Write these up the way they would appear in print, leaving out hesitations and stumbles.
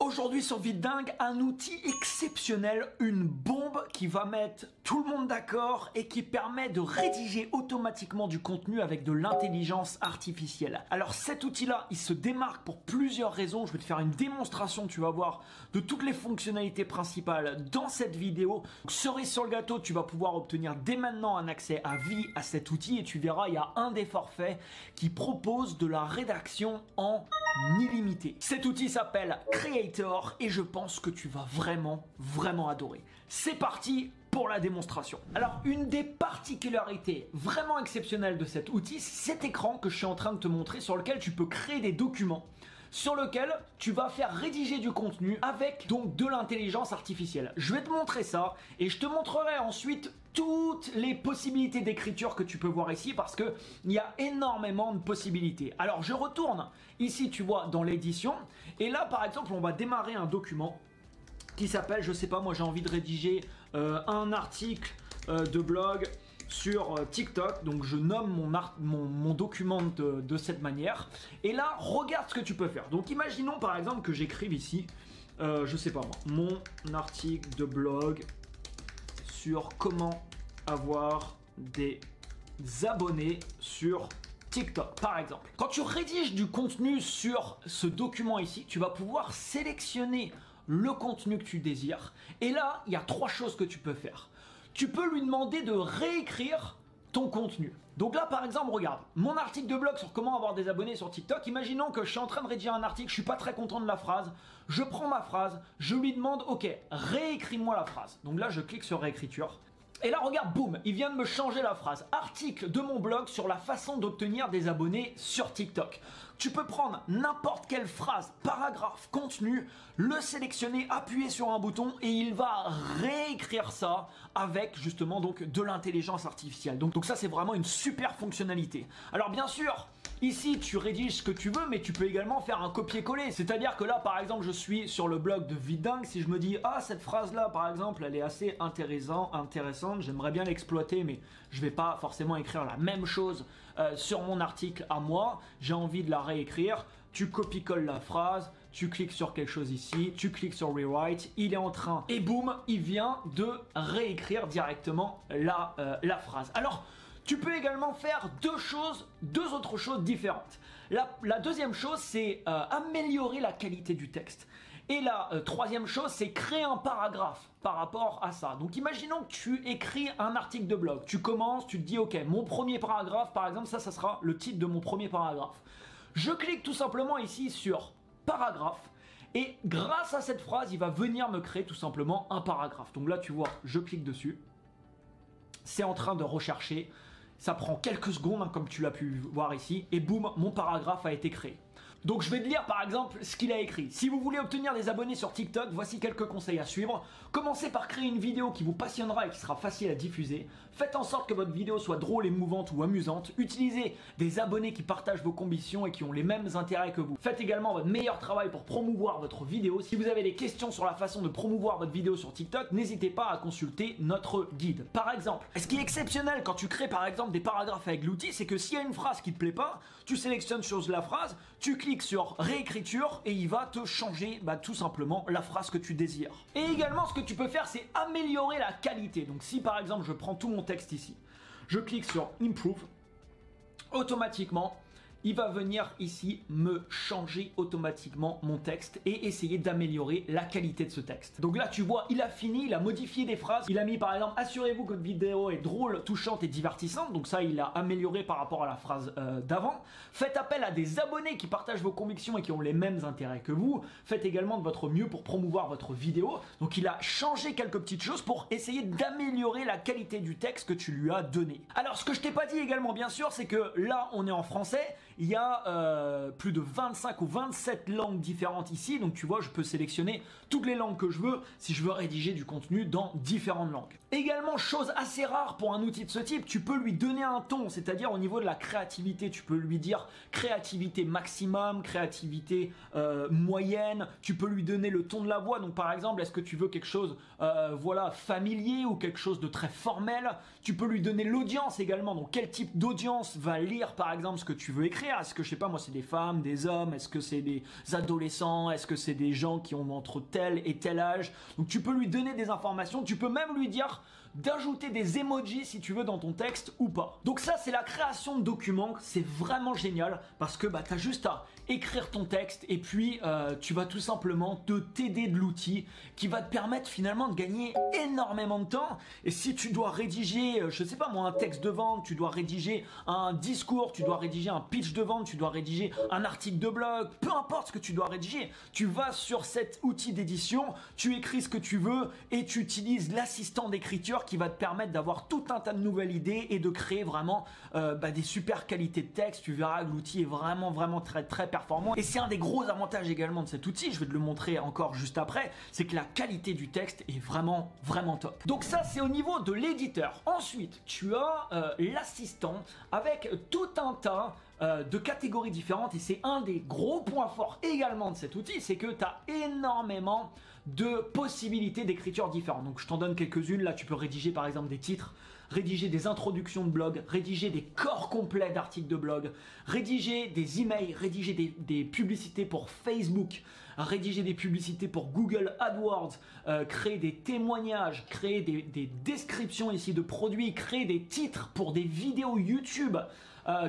Aujourd'hui sur Vidingue, un outil exceptionnel, une bombe qui va mettre tout le monde d'accord et qui permet de rédiger automatiquement du contenu avec de l'intelligence artificielle. Alors cet outil-là, il se démarque pour plusieurs raisons. Je vais te faire une démonstration, tu vas voir, de toutes les fonctionnalités principales dans cette vidéo. Donc, cerise sur le gâteau, tu vas pouvoir obtenir dès maintenant un accès à vie à cet outil et tu verras, il y a un des forfaits qui propose de la rédaction en illimité. Cet outil s'appelle Creator et je pense que tu vas vraiment adorer. C'est parti pour la démonstration. Alors, une des particularités vraiment exceptionnelles de cet outil, c'est cet écran que je suis en train de te montrer sur lequel tu peux créer des documents sur lequel tu vas faire rédiger du contenu avec donc de l'intelligence artificielle. Je vais te montrer ça et je te montrerai ensuite toutes les possibilités d'écriture que tu peux voir ici parce que il y a énormément de possibilités. Alors je retourne ici, tu vois, dans l'édition et là par exemple on va démarrer un document qui s'appelle, je sais pas, moi j'ai envie de rédiger un article de blog sur TikTok, donc je nomme mon document de cette manière et là regarde ce que tu peux faire. Donc imaginons par exemple que j'écrive ici je sais pas moi, mon article de blog sur comment avoir des abonnés sur TikTok par exemple. Quand tu rédiges du contenu sur ce document ici, tu vas pouvoir sélectionner le contenu que tu désires et là il y a trois choses que tu peux faire. Tu peux lui demander de réécrire ton contenu. Donc là par exemple regarde, mon article de blog sur comment avoir des abonnés sur TikTok, imaginons que je suis en train de rédiger un article, je suis pas très content de la phrase, je prends ma phrase, je lui demande ok, réécris-moi la phrase. Donc là je clique sur réécriture. Et là regarde, boum, il vient de me changer la phrase. Article de mon blog sur la façon d'obtenir des abonnés sur TikTok. Tu peux prendre n'importe quelle phrase, paragraphe, contenu, le sélectionner, appuyer sur un bouton et il va réécrire ça avec justement donc de l'intelligence artificielle. Donc ça c'est vraiment une super fonctionnalité. Alors bien sûr, ici, tu rédiges ce que tu veux, mais tu peux également faire un copier-coller. C'est-à-dire que là, par exemple, je suis sur le blog de Vidingue. Si je me dis, ah, cette phrase-là, par exemple, elle est assez intéressante, j'aimerais bien l'exploiter, mais je vais pas forcément écrire la même chose sur mon article à moi. J'ai envie de la réécrire. Tu copies-colles la phrase, tu cliques sur quelque chose ici, tu cliques sur Rewrite, il est en train, et boum, il vient de réécrire directement la phrase. Alors, tu peux également faire deux autres choses différentes. La deuxième chose, c'est améliorer la qualité du texte. Et la troisième chose, c'est créer un paragraphe par rapport à ça. Donc imaginons que tu écris un article de blog. Tu commences, tu te dis, ok, mon premier paragraphe, par exemple, ça sera le titre de mon premier paragraphe. Je clique tout simplement ici sur paragraphe. Et grâce à cette phrase, il va venir me créer tout simplement un paragraphe. Donc là, tu vois, je clique dessus. C'est en train de rechercher. Ça prend quelques secondes, hein, comme tu l'as pu voir ici, et boum, mon paragraphe a été créé. Donc je vais te lire par exemple ce qu'il a écrit. Si vous voulez obtenir des abonnés sur TikTok, voici quelques conseils à suivre. Commencez par créer une vidéo qui vous passionnera et qui sera facile à diffuser. Faites en sorte que votre vidéo soit drôle, émouvante ou amusante. Utilisez des abonnés qui partagent vos convictions et qui ont les mêmes intérêts que vous. Faites également votre meilleur travail pour promouvoir votre vidéo. Si vous avez des questions sur la façon de promouvoir votre vidéo sur TikTok, n'hésitez pas à consulter notre guide. Par exemple, ce qui est exceptionnel quand tu crées par exemple des paragraphes avec l'outil, c'est que s'il y a une phrase qui te plaît pas, tu sélectionnes sur la phrase, tu cliques sur réécriture et il va te changer tout simplement la phrase que tu désires. Et également ce que tu peux faire, c'est améliorer la qualité. Donc si par exemple je prends tout mon texte ici, je clique sur Improve, automatiquement il va venir ici me changer automatiquement mon texte et essayer d'améliorer la qualité de ce texte. Donc là tu vois, il a fini, il a modifié des phrases, il a mis par exemple assurez-vous que votre vidéo est drôle, touchante et divertissante, donc ça il a amélioré par rapport à la phrase d'avant. Faites appel à des abonnés qui partagent vos convictions et qui ont les mêmes intérêts que vous. Faites également de votre mieux pour promouvoir votre vidéo. Donc il a changé quelques petites choses pour essayer d'améliorer la qualité du texte que tu lui as donné. Alors ce que je t'ai pas dit également bien sûr, c'est que là on est en français. Il y a plus de 25 ou 27 langues différentes ici, donc tu vois, je peux sélectionner toutes les langues que je veux si je veux rédiger du contenu dans différentes langues. Également, chose assez rare pour un outil de ce type, tu peux lui donner un ton, c'est-à-dire au niveau de la créativité, tu peux lui dire créativité maximum, créativité moyenne, tu peux lui donner le ton de la voix, donc par exemple, est-ce que tu veux quelque chose voilà, familier ou quelque chose de très formel. Tu peux lui donner l'audience également, donc quel type d'audience va lire par exemple ce que tu veux écrire. écrire. Est-ce que, je sais pas moi, c'est des femmes, des hommes, est-ce que c'est des adolescents, est-ce que c'est des gens qui ont entre tel et tel âge. Donc tu peux lui donner des informations, tu peux même lui dire d'ajouter des emojis si tu veux dans ton texte ou pas. Donc ça, c'est la création de documents, c'est vraiment génial parce que tu as juste à écrire ton texte et puis tu vas tout simplement t'aider de l'outil qui va te permettre finalement de gagner énormément de temps. Et si tu dois rédiger, je sais pas moi, un texte de vente, tu dois rédiger un discours, tu dois rédiger un pitch de vente, tu dois rédiger un article de blog, peu importe ce que tu dois rédiger, tu vas sur cet outil d'édition, tu écris ce que tu veux et tu utilises l'assistant d'écriture qui va te permettre d'avoir tout un tas de nouvelles idées et de créer vraiment des super qualités de texte. Tu verras que l'outil est vraiment très performant. Et c'est un des gros avantages également de cet outil, je vais te le montrer encore juste après, c'est que la qualité du texte est vraiment top. Donc ça, c'est au niveau de l'éditeur. Ensuite, tu as l'assistant avec tout un tas de catégories différentes et c'est un des gros points forts également de cet outil, c'est que tu as énormément de possibilités d'écriture différentes. Donc je t'en donne quelques-unes. Là, tu peux rédiger par exemple des titres, rédiger des introductions de blog, rédiger des corps complets d'articles de blog, rédiger des emails, rédiger des publicités pour Facebook, rédiger des publicités pour Google AdWords, créer des témoignages, créer des descriptions ici de produits, créer des titres pour des vidéos YouTube,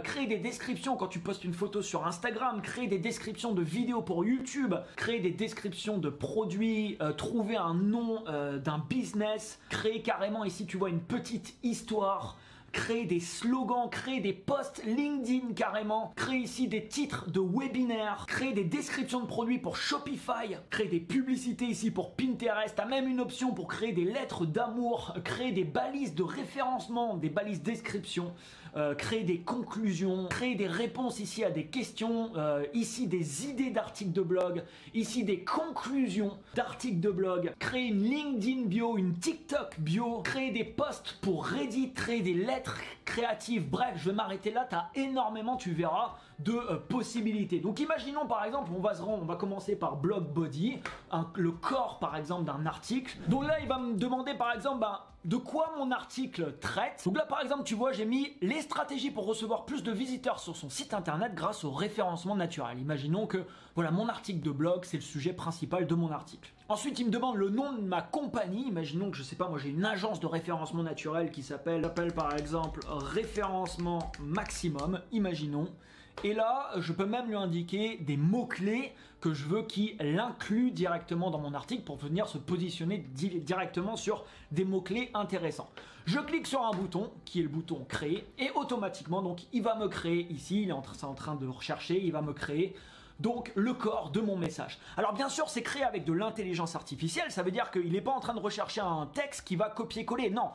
créer des descriptions quand tu postes une photo sur Instagram, créer des descriptions de vidéos pour YouTube, créer des descriptions de produits, trouver un nom d'un business, créer carrément ici tu vois une petite histoire, créer des slogans, créer des posts LinkedIn carrément, créer ici des titres de webinaires, créer des descriptions de produits pour Shopify, créer des publicités ici pour Pinterest, t'as même une option pour créer des lettres d'amour, créer des balises de référencement, des balises description, créer des conclusions, créer des réponses ici à des questions, ici des idées d'articles de blog, ici des conclusions d'articles de blog, créer une LinkedIn bio, une TikTok bio, créer des posts pour Reddit, créer des lettres créatives. Bref, je vais m'arrêter là, tu as énormément, tu verras, de possibilités. Donc imaginons par exemple, on va commencer par blog body, le corps par exemple d'un article. Donc là, il va me demander par exemple de quoi mon article traite. Donc là par exemple, tu vois, j'ai mis les stratégies pour recevoir plus de visiteurs sur son site internet grâce au référencement naturel. Imaginons que voilà, mon article de blog, c'est le sujet principal de mon article. Ensuite, il me demande le nom de ma compagnie. Imaginons que, je sais pas, moi j'ai une agence de référencement naturel qui s'appelle par exemple Référencement Maximum, imaginons. Et là, je peux même lui indiquer des mots-clés que je veux qu'il inclue directement dans mon article pour venir se positionner directement sur des mots-clés intéressants. Je clique sur un bouton qui est le bouton créer et automatiquement, donc, il va me créer ici, il est en train de rechercher, il va me créer donc le corps de mon message. Alors bien sûr, c'est créé avec de l'intelligence artificielle, ça veut dire qu'il n'est pas en train de rechercher un texte qui va copier-coller, non.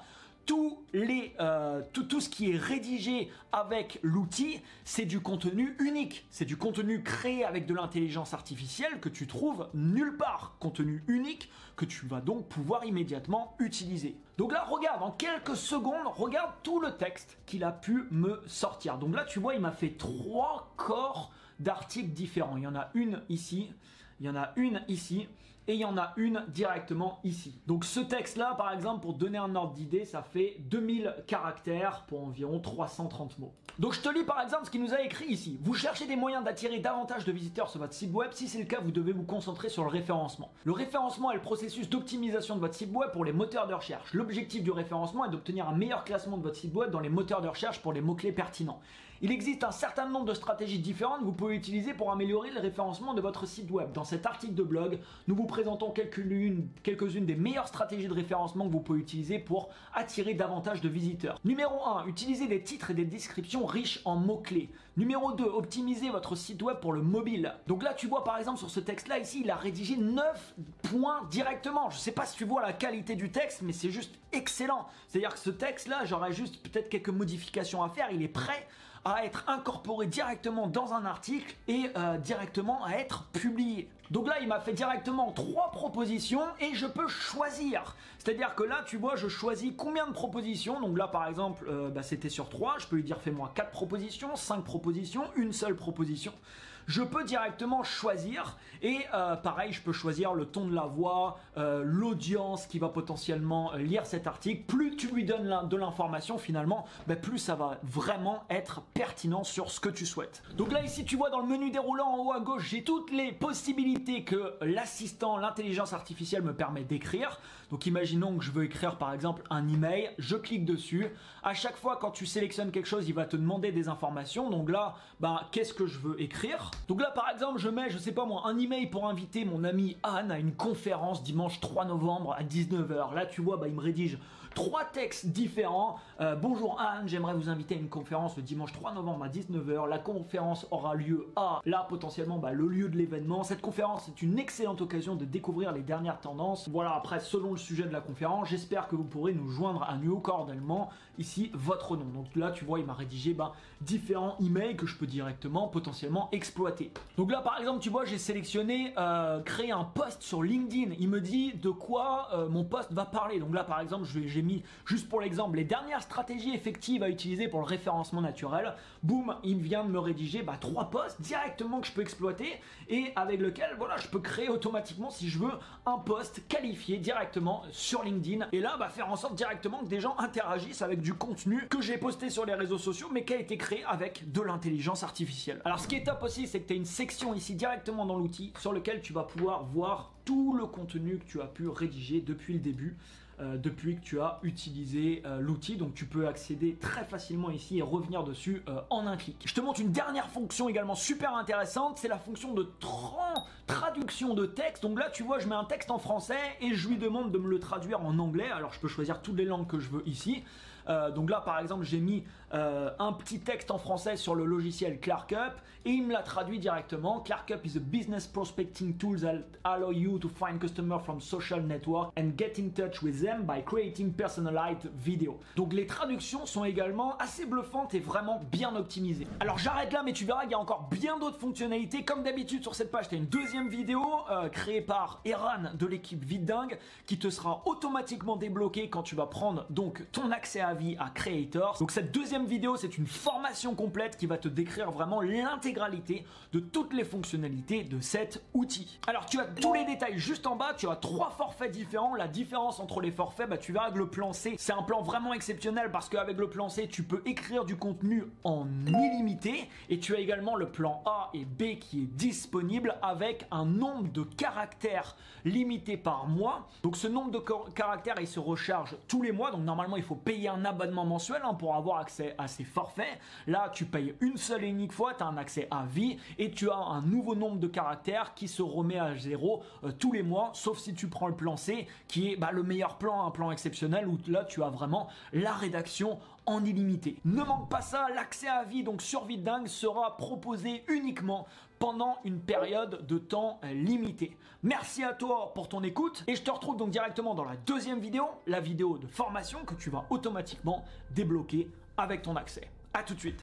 Tout ce qui est rédigé avec l'outil, c'est du contenu unique. C'est du contenu créé avec de l'intelligence artificielle que tu trouves nulle part. Contenu unique que tu vas donc pouvoir immédiatement utiliser. Donc là, regarde, en quelques secondes, regarde tout le texte qu'il a pu me sortir. Donc là, tu vois, il m'a fait 3 corps d'articles différents. Il y en a une ici, il y en a une ici, et il y en a une directement ici. Donc ce texte-là, par exemple, pour donner un ordre d'idée, ça fait 2000 caractères pour environ 330 mots. Donc je te lis par exemple ce qu'il nous a écrit ici. Vous cherchez des moyens d'attirer davantage de visiteurs sur votre site web. Si c'est le cas, vous devez vous concentrer sur le référencement. Le référencement est le processus d'optimisation de votre site web pour les moteurs de recherche. L'objectif du référencement est d'obtenir un meilleur classement de votre site web dans les moteurs de recherche pour les mots-clés pertinents. Il existe un certain nombre de stratégies différentes que vous pouvez utiliser pour améliorer le référencement de votre site web. Dans cet article de blog, nous vous présentons quelques-unes des meilleures stratégies de référencement que vous pouvez utiliser pour attirer davantage de visiteurs. Numéro 1, utilisez des titres et des descriptions riches en mots-clés. Numéro 2, optimisez votre site web pour le mobile. Donc là, tu vois par exemple sur ce texte-là ici, il a rédigé 9 points directement. Je ne sais pas si tu vois la qualité du texte, mais c'est juste excellent. C'est-à-dire que ce texte-là, j'aurais juste peut-être quelques modifications à faire. Il est prêt à être incorporé directement dans un article et directement à être publié. Donc là, il m'a fait directement 3 propositions et je peux choisir. C'est-à-dire que là, tu vois, je choisis combien de propositions. Donc là, par exemple, c'était sur 3. Je peux lui dire, fais-moi 4 propositions, 5 propositions, une seule proposition. je peux directement choisir et pareil, je peux choisir le ton de la voix, l'audience qui va potentiellement lire cet article. Plus tu lui donnes de l'information finalement, plus ça va vraiment être pertinent sur ce que tu souhaites. Donc là ici tu vois dans le menu déroulant en haut à gauche, j'ai toutes les possibilités que l'assistant, l'intelligence artificielle me permet d'écrire. Donc imaginons que je veux écrire par exemple un email, je clique dessus. À chaque fois quand tu sélectionnes quelque chose, il va te demander des informations. Donc là, qu'est-ce que je veux écrire? Donc là par exemple, je mets, je sais pas moi, un email pour inviter mon ami Anne à une conférence dimanche 3 novembre à 19 h. Là tu vois, il me rédige 3 textes différents. Bonjour Anne, j'aimerais vous inviter à une conférence le dimanche 3 novembre à 19 h. La conférence aura lieu à, là potentiellement le lieu de l'événement. Cette conférence est une excellente occasion de découvrir les dernières tendances. Voilà, après selon le sujet de la conférence, j'espère que vous pourrez nous joindre à nouveau cordialement. Ici votre nom. Donc là tu vois, il m'a rédigé différents emails que je peux directement potentiellement exploiter. Donc là par exemple tu vois, j'ai sélectionné créer un post sur LinkedIn. Il me dit de quoi mon post va parler. Donc là par exemple j'ai mis juste pour l'exemple les dernières stratégies effectives à utiliser pour le référencement naturel. Boum, il vient de me rédiger 3 posts directement que je peux exploiter et avec lequel voilà, je peux créer automatiquement si je veux un post qualifié directement sur LinkedIn et là faire en sorte directement que des gens interagissent avec du contenu que j'ai posté sur les réseaux sociaux mais qui a été créé avec de l'intelligence artificielle. Alors ce qui est top aussi, c'est que tu as une section ici directement dans l'outil sur lequel tu vas pouvoir voir tout le contenu que tu as pu rédiger depuis le début. Depuis que tu as utilisé l'outil, donc tu peux accéder très facilement ici et revenir dessus en un clic. Je te montre une dernière fonction également super intéressante, c'est la fonction de traduction de texte. Donc là tu vois, je mets un texte en français et je lui demande de me le traduire en anglais. Alors je peux choisir toutes les langues que je veux ici. Donc là par exemple j'ai mis un petit texte en français sur le logiciel ClarkUp et il me l'a traduit directement. ClarkUp is a business prospecting tool that allow you to find customers from social network and get in touch with them by creating personalized video. Donc les traductions sont également assez bluffantes et vraiment bien optimisées. Alors j'arrête là, mais tu verras qu'il y a encore bien d'autres fonctionnalités. Comme d'habitude sur cette page tu as une deuxième vidéo créée par Eran de l'équipe Vite Dingue qui te sera automatiquement débloquée quand tu vas prendre donc ton accès à vie à Creators. Donc cette deuxième vidéo, c'est une formation complète qui va te décrire vraiment l'intégralité de toutes les fonctionnalités de cet outil. Alors tu as tous les détails juste en bas, tu as 3 forfaits différents. La différence entre les forfaits, tu verras que le plan C, c'est un plan vraiment exceptionnel parce qu'avec le plan C, tu peux écrire du contenu en illimité et tu as également le plan A et B qui est disponible avec un nombre de caractères limité par mois. Donc ce nombre de caractères, il se recharge tous les mois. Donc normalement, il faut payer un abonnement mensuel pour avoir accès à ces forfaits. Là, tu payes une seule et unique fois, tu as un accès à vie et tu as un nouveau nombre de caractères qui se remet à 0 tous les mois, sauf si tu prends le plan C qui est le meilleur plan, un plan exceptionnel où là tu as vraiment la rédaction en illimité. Ne manque pas ça, l'accès à vie donc sur Vite Dingue sera proposé uniquement pendant une période de temps limitée. Merci à toi pour ton écoute et je te retrouve donc directement dans la deuxième vidéo, la vidéo de formation que tu vas automatiquement débloquer avec ton accès. À tout de suite.